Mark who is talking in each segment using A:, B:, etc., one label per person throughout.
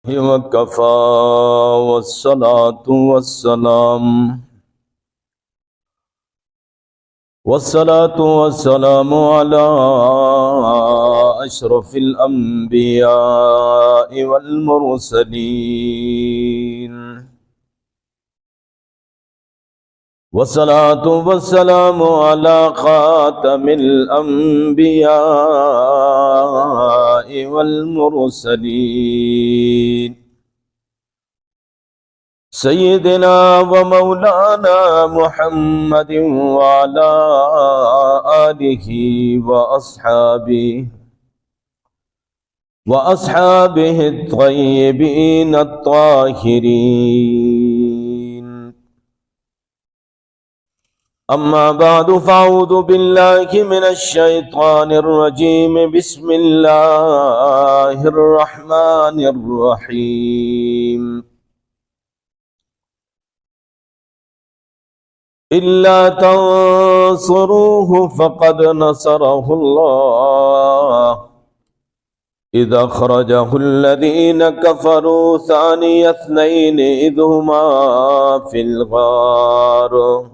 A: وكفى والصلاة والسلام على أشرف الأنبياء والمرسلين والصلاة والسلام على خاتم الأنبياء والمرسلين سيدنا ومولانا محمد وعلى آله وأصحابه الطيبين الطاهرين. أما بعد فأعوذ بالله من الشيطان الرجيم. بسم الله الرحمن الرحيم. إلا تنصروه فقد نصره الله إذ أخرجه الذين كفروا ثاني اثنين إذ هما في الغار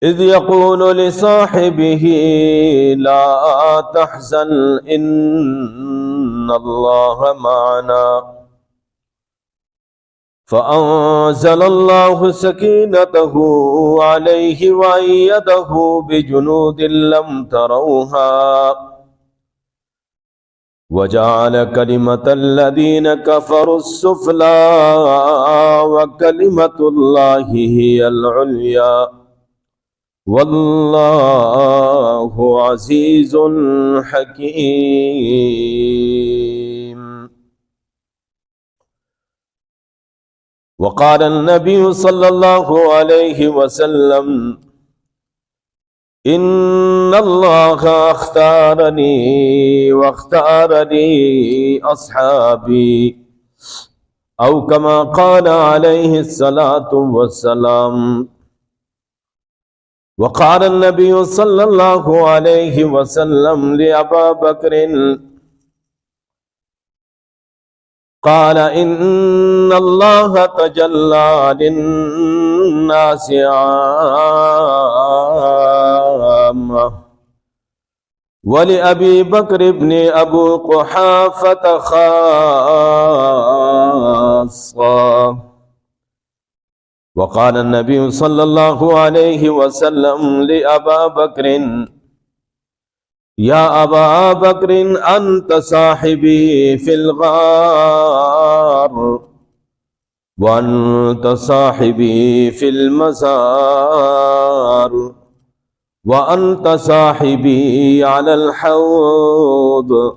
A: إذ يقول لصاحبه لا تحزن إن الله معنا فأنزل الله سكينته عليه وأيده بجنود لم تروها وجعل كلمة الذين كفروا السفلى وكلمة الله هي العليا والله عزيز حكيم. وقال النبي صلى الله عليه وسلم إن الله اختارني واختار لي أصحابي أو كما قال عليه الصلاة والسلام. وقال النبي صلى الله عليه وسلم لأبا بكر قال إن الله تجلى للناس عامة ولأبي بكر بن أبو قحافة خاصة. وقال النبي صلى الله عليه وسلم لأبا بكر يا أبا بكر أنت صاحبي في الغار وأنت صاحبي في المزار وأنت صاحبي على الحوض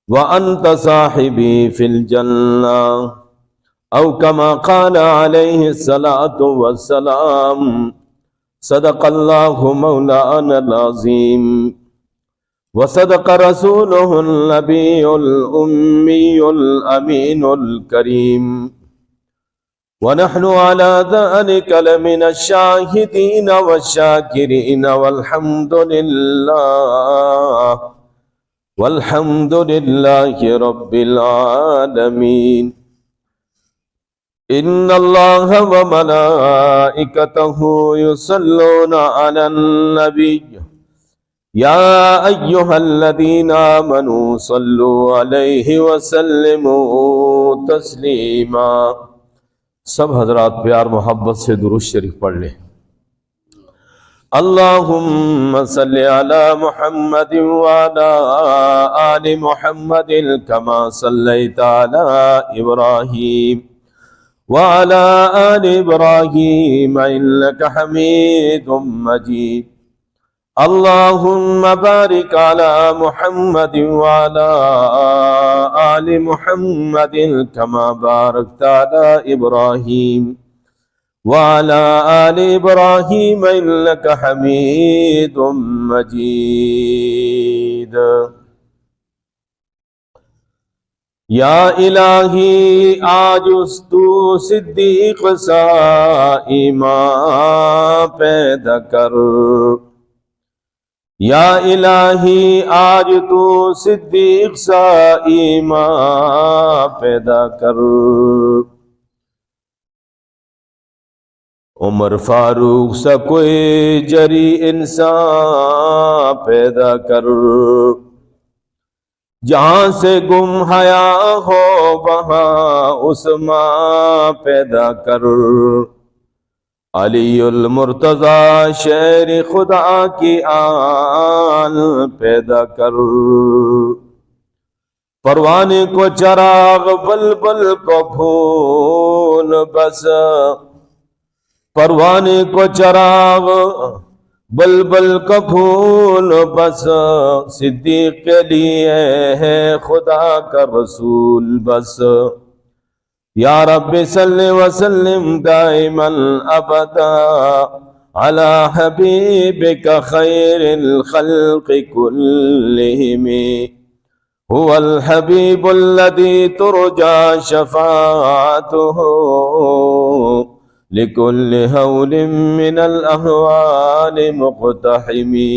A: وأنت صاحبي في الجنة أو كما قال عليه الصلاة والسلام. صدق الله مولانا العظيم وصدق رسوله النبي الأمي الأمين الكريم ونحن على ذلك لمن الشاهدين والشاكرين والحمد لله رب العالمين. إن الله وملائكته يصلون على النبي يا أيها الذين آمنوا صلوا عليه وسلموا تسلیما. सब हजरात प्यार मोहब्बत से दुरूद शरीफ पढ़ लें। अल्लाहुम्मा सल्लि अला मुहम्मद व अला आलि मुहम्मद कमा सल्लैता अला इब्राहीम व अला आलि इब्राहीम इन्नका हमीदुम मजीद। अल्लाहुम्मा बारिक अला मुहम्मद व अला आलि मुहम्मद कमा बारकता अला इब्राहीम व अला आलि इब्राहीम इन्नका हमीदुम मजीद। या इलाही आज तू सिद्दीक सा ईमान पैदा कर या इलाही आज तू सिद्दीक सा ईमान पैदा कर, उमर फारूक सा कोई जरी इंसान पैदा कर, जहां से गुम हया हो वहां उस्मान पैदा कर, अलीउल मुर्तजा शेर खुदा की आन पैदा कर, परवाने को चराग बलबल को फूल बस, परवाने को चराग बलबल का फूल बस, सिद्दीक के लिए है खुदा का रसूल बस। या रब्बि सल्लि व सल्लिम दाइमन अबदा अला हबीबिका खैरिल खल्क़ि कुल्लिहिम, हुवल हबीबुल्लज़ी तुरजा शफ़ाअतुहु लिकुल्लि हौलिन मिनल अहवालि मुक़तहिमी।